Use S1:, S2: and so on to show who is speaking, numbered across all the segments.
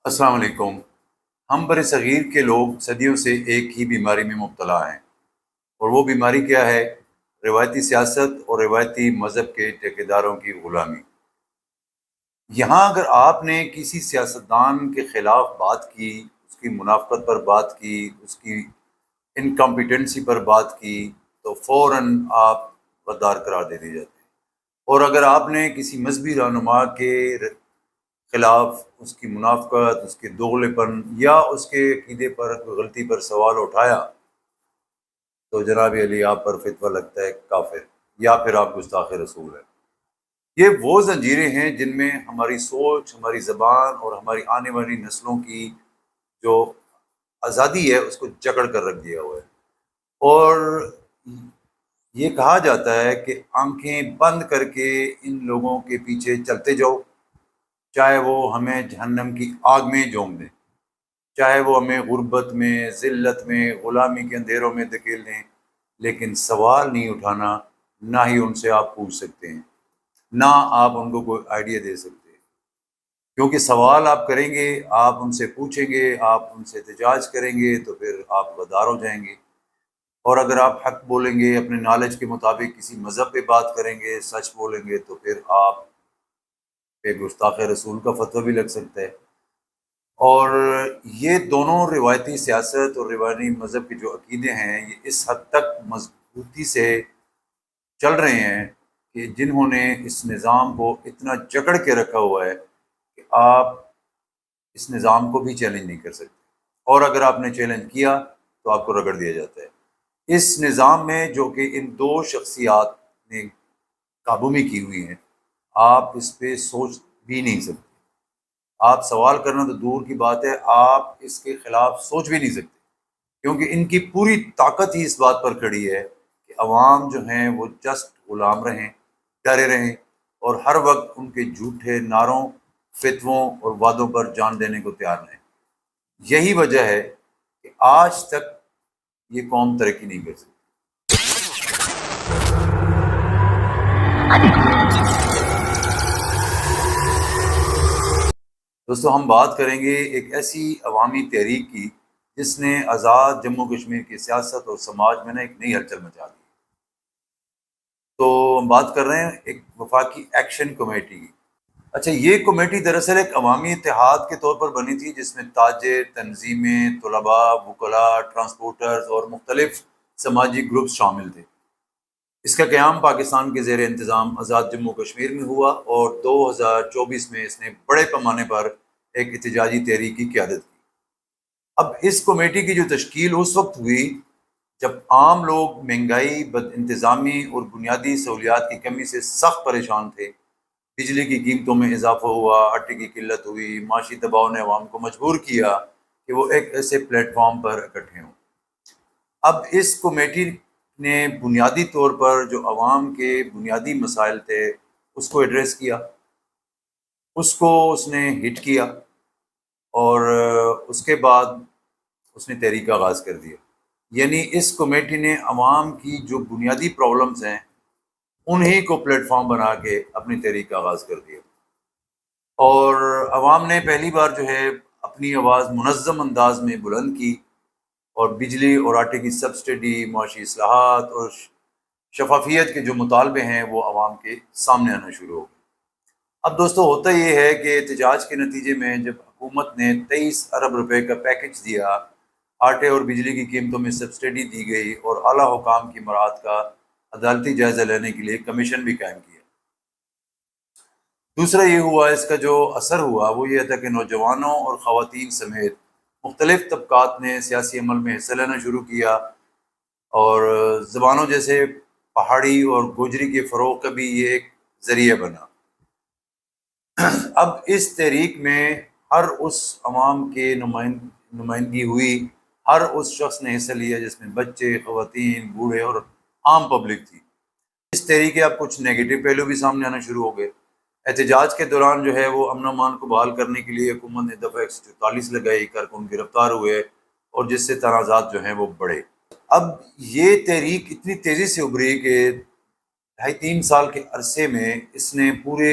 S1: السلام علیکم۔ ہم بر صغیر کے لوگ صدیوں سے ایک ہی بیماری میں مبتلا ہیں، اور وہ بیماری کیا ہے؟ روایتی سیاست اور روایتی مذہب کے ٹھیکیداروں کی غلامی۔ یہاں اگر آپ نے کسی سیاستدان کے خلاف بات کی، اس کی منافقت پر بات کی، اس کی انکمپیٹنسی پر بات کی، تو فوراً آپ غدار قرار دے دیے جاتے ہیں۔ اور اگر آپ نے کسی مذہبی رہنما کے خلاف اس کی منافقت، اس کے دوغلے پن یا اس کے عقیدے پر کوئی غلطی پر سوال اٹھایا، تو جناب علی آپ پر فتویٰ لگتا ہے کافر، یا پھر آپ گستاخ رسول ہیں۔ یہ وہ زنجیریں ہیں جن میں ہماری سوچ، ہماری زبان اور ہماری آنے والی نسلوں کی جو آزادی ہے اس کو جکڑ کر رکھ دیا ہوا ہے۔ اور یہ کہا جاتا ہے کہ آنکھیں بند کر کے ان لوگوں کے پیچھے چلتے جاؤ، چاہے وہ ہمیں جہنم کی آگ میں جھونک دیں، چاہے وہ ہمیں غربت میں، ذلت میں، غلامی کے اندھیروں میں دھکیل دیں، لیکن سوال نہیں اٹھانا، نہ ہی ان سے آپ پوچھ سکتے ہیں، نہ آپ ان کو کوئی آئیڈیا دے سکتے ہیں۔ کیونکہ سوال آپ کریں گے، آپ ان سے پوچھیں گے، آپ ان سے احتجاج کریں گے، تو پھر آپ غدار ہو جائیں گے۔ اور اگر آپ حق بولیں گے، اپنے نالج کے مطابق کسی مذہب پہ بات کریں گے، سچ بولیں گے، تو پھر آپ پہ گستاخ رسول کا فتویٰ بھی لگ سکتا ہے۔ اور یہ دونوں روایتی سیاست اور روایتی مذہب کے جو عقیدے ہیں، یہ اس حد تک مضبوطی سے چل رہے ہیں کہ جنہوں نے اس نظام کو اتنا جکڑ کے رکھا ہوا ہے کہ آپ اس نظام کو بھی چیلنج نہیں کر سکتے، اور اگر آپ نے چیلنج کیا تو آپ کو رگڑ دیا جاتا ہے۔ اس نظام میں جو کہ ان دو شخصیات نے قابو میں کی ہوئی ہیں، آپ اس پہ سوچ بھی نہیں سکتے۔ آپ سوال کرنا تو دور کی بات ہے، آپ اس کے خلاف سوچ بھی نہیں سکتے، کیونکہ ان کی پوری طاقت ہی اس بات پر کھڑی ہے کہ عوام جو ہیں وہ جسٹ غلام رہیں، ڈرے رہیں، اور ہر وقت ان کے جھوٹے نعروں، فتووں اور وعدوں پر جان دینے کو تیار رہیں۔ یہی وجہ ہے کہ آج تک یہ قوم ترقی نہیں کر سکتی۔ دوستو، ہم بات کریں گے ایک ایسی عوامی تحریک کی جس نے آزاد جموں کشمیر کی سیاست اور سماج میں ایک نئی ہلچل مچا دی۔ تو ہم بات کر رہے ہیں ایک وفاقی ایکشن کمیٹی کی۔ اچھا، یہ کمیٹی دراصل ایک عوامی اتحاد کے طور پر بنی تھی، جس میں تاجر، تنظیمیں، طلباء، وکلاء، ٹرانسپورٹرز اور مختلف سماجی گروپس شامل تھے۔ اس کا قیام پاکستان کے زیر انتظام آزاد جموں کشمیر میں ہوا، اور 2024 میں اس نے بڑے پیمانے پر ایک احتجاجی تحریک کی قیادت کی۔ اب اس کمیٹی کی جو تشکیل اس وقت ہوئی جب عام لوگ مہنگائی، بد انتظامی اور بنیادی سہولیات کی کمی سے سخت پریشان تھے۔ بجلی کی قیمتوں میں اضافہ ہوا، آٹے کی قلت ہوئی، معاشی دباؤ نے عوام کو مجبور کیا کہ وہ ایک ایسے پلیٹ فارم پر اکٹھے ہوں۔ اب اس کمیٹی نے بنیادی طور پر جو عوام کے بنیادی مسائل تھے اس کو ایڈریس کیا، اس کو اس نے ہٹ کیا، اور اس کے بعد اس نے تحریک کا آغاز کر دیا۔ یعنی اس کمیٹی نے عوام کی جو بنیادی پرابلمز ہیں انہی کو پلیٹ فارم بنا کے اپنی تحریک کا آغاز کر دیا، اور عوام نے پہلی بار جو ہے اپنی آواز منظم انداز میں بلند کی، اور بجلی اور آٹے کی سبسڈی، معاشی اصلاحات اور شفافیت کے جو مطالبے ہیں وہ عوام کے سامنے آنا شروع ہو گئے۔ اب دوستو، ہوتا یہ ہے کہ احتجاج کے نتیجے میں جب حکومت نے 23 ارب روپے کا پیکج دیا، آٹے اور بجلی کی قیمتوں میں سبسڈی دی گئی، اور اعلیٰ حکام کی مراعات کا عدالتی جائزہ لینے کے لیے کمیشن بھی قائم کیا۔ دوسرا یہ ہوا، اس کا جو اثر ہوا وہ یہ تھا کہ نوجوانوں اور خواتین سمیت مختلف طبقات نے سیاسی عمل میں حصہ لینا شروع کیا، اور زبانوں جیسے پہاڑی اور گوجری کے فروغ کا بھی یہ ایک ذریعہ بنا۔ اب اس تحریک میں ہر اس عوام کے نمائندگی ہوئی، ہر اس شخص نے حصہ لیا جس میں بچے، خواتین، بوڑھے اور عام پبلک تھی۔ اس تحریک کے اب کچھ نیگیٹو پہلو بھی سامنے آنا شروع ہو گئے۔ احتجاج کے دوران جو ہے وہ امن و امان کو بحال کرنے کے لیے حکومت نے دفعہ 144 لگائی، کارکن گرفتار ہوئے، اور جس سے تنازعات جو ہیں وہ بڑھے۔ اب یہ تحریک اتنی تیزی سے ابھری کہ 2.5-3 سال کے عرصے میں اس نے پورے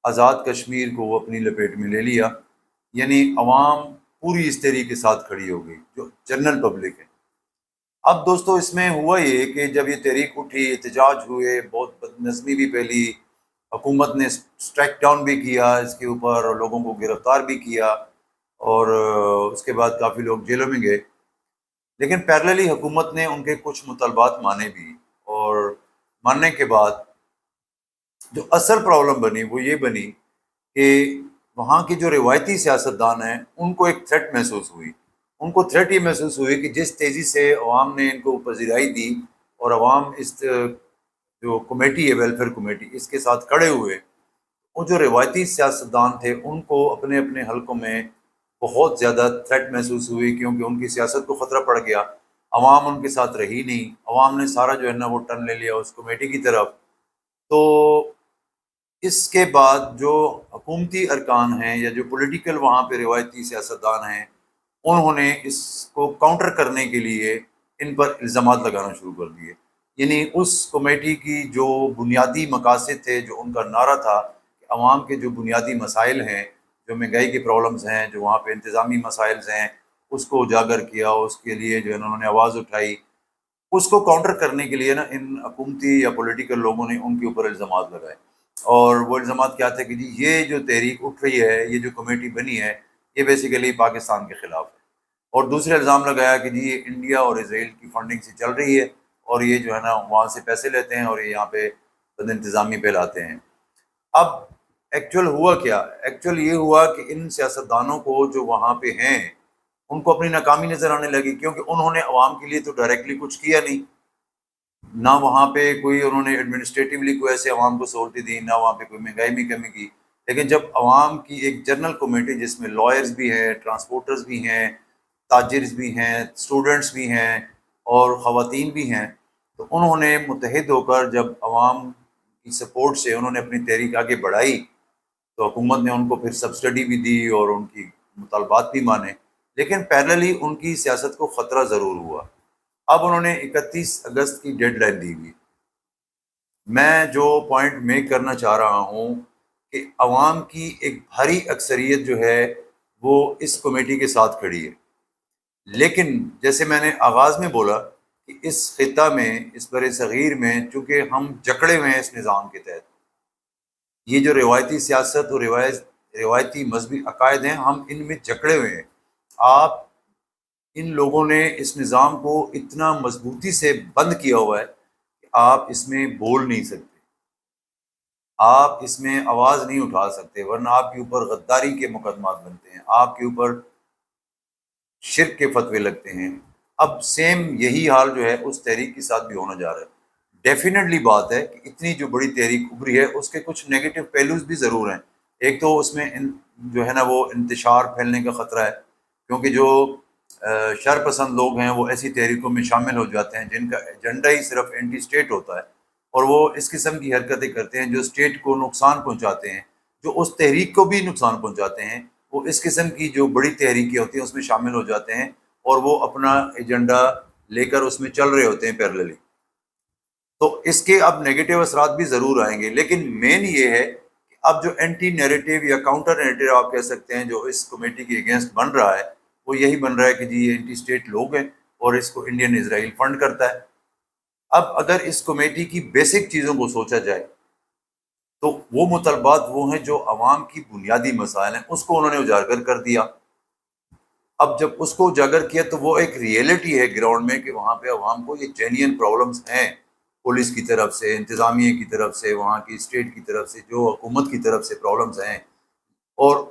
S1: آزاد کشمیر کو اپنی لپیٹ میں لے لیا، یعنی عوام پوری اس تحریک کے ساتھ کھڑی ہو گئی جو جنرل پبلک ہے۔ اب دوستو اس میں ہوا یہ کہ جب یہ تحریک اٹھی، احتجاج ہوئے، بہت بد نظمی بھی پھیلی، حکومت نے اسٹریک ڈاؤن بھی کیا اس کے اوپر اور لوگوں کو گرفتار بھی کیا، اور اس کے بعد کافی لوگ جیلوں میں گئے، لیکن پیرللی حکومت نے ان کے کچھ مطالبات مانے بھی، اور ماننے کے بعد جو اصل پرابلم بنی وہ یہ بنی کہ وہاں کی جو روایتی سیاستدان ہیں ان کو ایک تھریٹ محسوس ہوئی۔ ان کو تھریٹ یہ محسوس ہوئی کہ جس تیزی سے عوام نے ان کو پذیرائی دی اور عوام اس جو کمیٹی ہے، ویلفیئر کمیٹی، اس کے ساتھ کھڑے ہوئے، وہ جو روایتی سیاستدان تھے ان کو اپنے اپنے حلقوں میں بہت زیادہ تھریٹ محسوس ہوئی، کیونکہ ان کی سیاست کو خطرہ پڑ گیا۔ عوام ان کے ساتھ رہی نہیں، عوام نے سارا جو ہے نا وہ ٹرن لے لیا اس کمیٹی کی طرف۔ تو اس کے بعد جو حکومتی ارکان ہیں یا جو پولیٹیکل وہاں پہ روایتی سیاستدان ہیں، انہوں نے اس کو کاؤنٹر کرنے کے لیے ان پر الزامات لگانا شروع کر دیے۔ یعنی اس کمیٹی کی جو بنیادی مقاصد تھے، جو ان کا نعرہ تھا کہ عوام کے جو بنیادی مسائل ہیں، جو مہنگائی کے پرابلمز ہیں، جو وہاں پہ انتظامی مسائل ہیں، اس کو اجاگر کیا، اس کے لیے جو ہے انہوں نے آواز اٹھائی۔ اس کو کاؤنٹر کرنے کے لیے نا ان حکومتی یا پولیٹیکل لوگوں نے ان کے اوپر الزامات لگائے، اور وہ الزامات کیا تھے کہ جی یہ جو تحریک اٹھ رہی ہے، یہ جو کمیٹی بنی ہے، یہ بیسیکلی پاکستان کے خلاف ہے۔ اور دوسرے الزام لگایا کہ جی یہ انڈیا اور اسرائیل کی فنڈنگ سے چل رہی ہے، اور یہ جو ہے نا وہاں سے پیسے لیتے ہیں اور یہ یہاں پہ بد انتظامی پھیلاتے ہیں۔ اب ایکچوئل ہوا کیا؟ ایکچوئل یہ ہوا کہ ان سیاستدانوں کو جو وہاں پہ ہیں ان کو اپنی ناکامی نظر آنے لگی، کیونکہ انہوں نے عوام کے لیے تو ڈائریکٹلی کچھ کیا نہیں، نہ وہاں پہ کوئی انہوں نے ایڈمنسٹریٹولی کوئی ایسے عوام کو سہولتیں دی، نہ وہاں پہ کوئی مہنگائی میں کمی کی۔ لیکن جب عوام کی ایک جنرل کمیٹی جس میں لائرز بھی ہیں، ٹرانسپورٹرز بھی ہیں، تاجرز بھی ہیں، اسٹوڈنٹس بھی ہیں اور خواتین بھی ہیں، تو انہوں نے متحد ہو کر جب عوام کی سپورٹ سے انہوں نے اپنی تحریک آگے بڑھائی، تو حکومت نے ان کو پھر سبسڈی بھی دی اور ان کی مطالبات بھی مانے، لیکن پیرللی ان کی سیاست کو خطرہ ضرور ہوا۔ اب انہوں نے 31 اگست کی ڈیڈ لائن دی ہوئی۔ میں جو پوائنٹ میک کرنا چاہ رہا ہوں کہ عوام کی ایک بھاری اکثریت جو ہے وہ اس کمیٹی کے ساتھ کھڑی ہے، لیکن جیسے میں نے آغاز میں بولا کہ اس خطہ میں، اس بر صغیر میں، چونکہ ہم جکڑے ہوئے ہیں اس نظام کے تحت، یہ جو روایتی سیاست اور روایتی مذہبی عقائد ہیں، ہم ان میں جکڑے ہوئے ہیں۔ آپ ان لوگوں نے اس نظام کو اتنا مضبوطی سے بند کیا ہوا ہے کہ آپ اس میں بول نہیں سکتے، آپ اس میں آواز نہیں اٹھا سکتے، ورنہ آپ کے اوپر غداری کے مقدمات بنتے ہیں، آپ کے اوپر شرک کے فتوے لگتے ہیں۔ اب سیم یہی حال جو ہے اس تحریک کے ساتھ بھی ہونا جا رہا ہے۔ ڈیفینیٹلی بات ہے کہ اتنی جو بڑی تحریک ابھری ہے اس کے کچھ نیگیٹو پہلوز بھی ضرور ہیں۔ ایک تو اس میں جو ہے نا وہ انتشار پھیلنے کا خطرہ ہے، کیونکہ جو شر پسند لوگ ہیں وہ ایسی تحریکوں میں شامل ہو جاتے ہیں جن کا ایجنڈا ہی صرف اینٹی اسٹیٹ ہوتا ہے، اور وہ اس قسم کی حرکتیں کرتے ہیں جو اسٹیٹ کو نقصان پہنچاتے ہیں، جو اس تحریک کو بھی نقصان پہنچاتے ہیں۔ وہ اس قسم کی جو بڑی تحریکیں ہوتی ہیں اس میں شامل ہو جاتے ہیں، اور وہ اپنا ایجنڈا لے کر اس میں چل رہے ہوتے ہیں پیرللی۔ تو اس کے اب نیگیٹو اثرات بھی ضرور آئیں گے، لیکن مین یہ ہے کہ اب جو اینٹی نیریٹو یا کاؤنٹر نیریٹو آپ کہہ سکتے ہیں جو اس کمیٹی کے اگینسٹ بن رہا ہے، وہ یہی بن رہا ہے کہ جی یہ اینٹی اسٹیٹ لوگ ہیں اور اس کو انڈین اسرائیل فنڈ کرتا ہے۔ اب اگر اس کمیٹی کی بیسک چیزوں کو سوچا جائے تو وہ مطالبات وہ ہیں جو عوام کی بنیادی مسائل ہیں، اس کو انہوں نے اجاگر کر دیا۔ اب جب اس کو اجاگر کیا تو وہ ایک ریئلٹی ہے گراؤنڈ میں کہ وہاں پہ عوام کو یہ جینین پرابلمز ہیں، پولیس کی طرف سے، انتظامیہ کی طرف سے، وہاں کی اسٹیٹ کی طرف سے، جو حکومت کی طرف سے پرابلمز ہیں۔ اور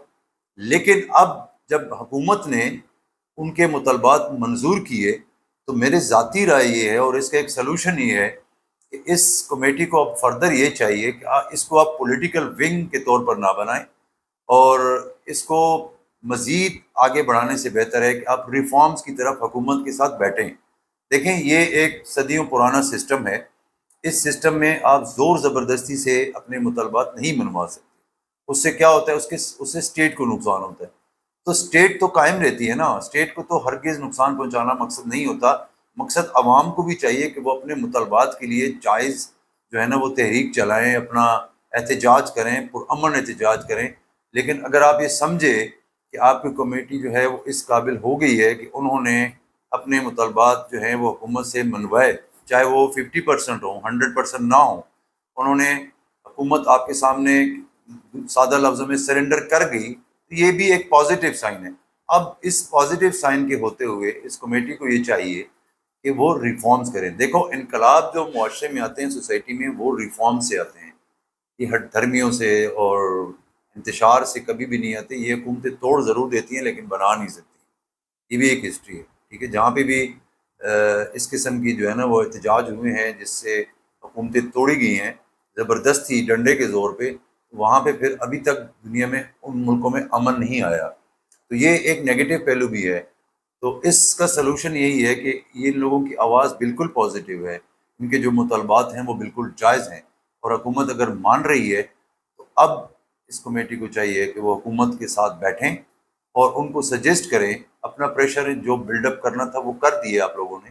S1: لیکن اب جب حکومت نے ان کے مطالبات منظور کیے تو میرے ذاتی رائے یہ ہے، اور اس کا ایک سلوشن یہ ہے کہ اس کمیٹی کو اب فردر یہ چاہیے کہ اس کو آپ پولیٹیکل ونگ کے طور پر نہ بنائیں، اور اس کو مزید آگے بڑھانے سے بہتر ہے کہ آپ ریفارمز کی طرف حکومت کے ساتھ بیٹھیں۔ دیکھیں یہ ایک صدیوں پرانا سسٹم ہے، اس سسٹم میں آپ زور زبردستی سے اپنے مطالبات نہیں منوا سکتے۔ اس سے کیا ہوتا ہے، اس سے اسٹیٹ کو نقصان ہوتا ہے۔ تو اسٹیٹ تو قائم رہتی ہے نا، اسٹیٹ کو تو ہرگز نقصان پہنچانا مقصد نہیں ہوتا۔ مقصد عوام کو بھی چاہیے کہ وہ اپنے مطالبات کے لیے جائز جو ہے نا وہ تحریک چلائیں، اپنا احتجاج کریں، پرامن احتجاج کریں۔ لیکن اگر آپ یہ سمجھے کہ آپ کی کمیٹی جو ہے وہ اس قابل ہو گئی ہے کہ انہوں نے اپنے مطالبات جو ہیں وہ حکومت سے منوائے، چاہے وہ 50% ہوں، 100% نہ ہوں، انہوں نے حکومت آپ کے سامنے سادہ لفظوں میں سرنڈر کر گئی، تو یہ بھی ایک پازیٹیو سائن ہے۔ اب اس پازیٹیو سائن کے ہوتے ہوئے اس کمیٹی کو یہ چاہیے کہ وہ ریفارمز کریں۔ دیکھو، انقلاب جو معاشرے میں آتے ہیں، سوسائٹی میں، وہ ریفارم سے آتے ہیں، یہ ہٹ دھرمیوں سے اور انتشار سے کبھی بھی نہیں آتے۔ یہ حکومتیں توڑ ضرور دیتی ہیں لیکن بنا نہیں سکتی، یہ بھی ایک ہسٹری ہے، ٹھیک ہے۔ جہاں پہ بھی اس قسم کی جو ہے نا وہ احتجاج ہوئے ہیں جس سے حکومتیں توڑی گئی ہیں زبردستی ڈنڈے کے زور پہ، وہاں پہ پھر ابھی تک دنیا میں ان ملکوں میں امن نہیں آیا، تو یہ ایک نیگیٹو پہلو بھی ہے۔ تو اس کا سلوشن یہی ہے کہ یہ لوگوں کی آواز بالکل پازیٹیو ہے، ان کے جو مطالبات ہیں وہ بالکل جائز ہیں، اور حکومت اگر مان رہی ہے تو اب اس کمیٹی کو چاہیے کہ وہ حکومت کے ساتھ بیٹھیں اور ان کو سجیسٹ کریں۔ اپنا پریشر جو بلڈ اپ کرنا تھا وہ کر دیے آپ لوگوں نے،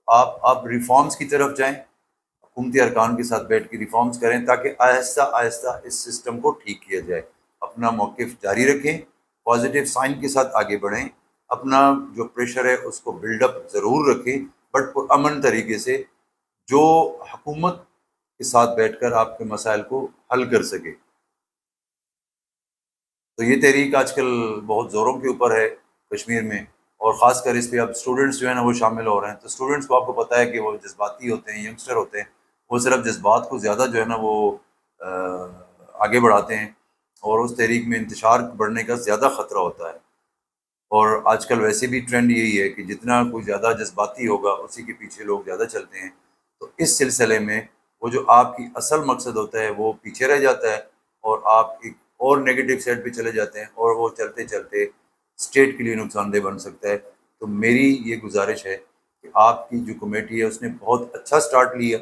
S1: آپ ریفارمز کی طرف جائیں، حکومتی ارکان کے ساتھ بیٹھ کے ریفارمز کریں تاکہ آہستہ آہستہ اس سسٹم کو ٹھیک کیا جائے۔ اپنا موقف جاری رکھیں، پازیٹیو سائن کے ساتھ آگے بڑھیں، اپنا جو پریشر ہے اس کو بلڈ اپ ضرور رکھیں، بٹ امن طریقے سے، جو حکومت کے ساتھ بیٹھ کر آپ کے مسائل کو حل کر سکے۔ تو یہ تحریک آج کل بہت زوروں کے اوپر ہے کشمیر میں، اور خاص کر اس پہ اب اسٹوڈنٹس جو ہے نا وہ شامل ہو رہے ہیں۔ تو اسٹوڈنٹس کو آپ کو پتہ ہے کہ وہ جذباتی ہوتے ہیں، ینگسٹر ہوتے ہیں، وہ صرف جذبات کو زیادہ جو ہے نا وہ آگے بڑھاتے ہیں، اور اس تحریک میں انتشار بڑھنے کا زیادہ خطرہ ہوتا ہے۔ اور آج کل ویسے بھی ٹرینڈ یہی ہے کہ جتنا کوئی زیادہ جذباتی ہوگا اسی کے پیچھے لوگ زیادہ چلتے ہیں۔ تو اس سلسلے میں وہ جو آپ کی اصل مقصد ہوتا ہے وہ پیچھے رہ جاتا ہے، اور آپ ایک اور نیگیٹو سائڈ پہ چلے جاتے ہیں، اور وہ چلتے چلتے اسٹیٹ کے لیے نقصان دہ بن سکتا ہے۔ تو میری یہ گزارش ہے کہ آپ کی جو کمیٹی ہے اس نے بہت اچھا سٹارٹ لیا،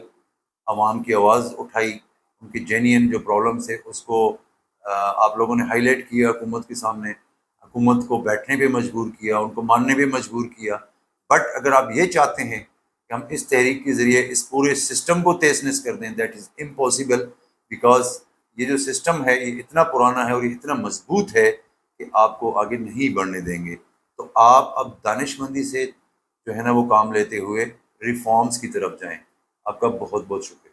S1: عوام کی آواز اٹھائی، ان کی جینین جو پرابلمس ہے اس کو آپ لوگوں نے ہائی لائٹ کیا حکومت کے سامنے، حکومت کو بیٹھنے پہ مجبور کیا، ان کو ماننے پہ مجبور کیا۔ بٹ اگر آپ یہ چاہتے ہیں کہ ہم اس تحریک کے ذریعے اس پورے سسٹم کو تہس نہس کر دیں، دیٹ از امپاسبل، بیکاز یہ جو سسٹم ہے یہ اتنا پرانا ہے اور یہ اتنا مضبوط ہے کہ آپ کو آگے نہیں بڑھنے دیں گے۔ تو آپ اب دانش مندی سے جو ہے نا وہ کام لیتے ہوئے ریفارمز کی طرف جائیں۔ آپ کا بہت بہت شکریہ۔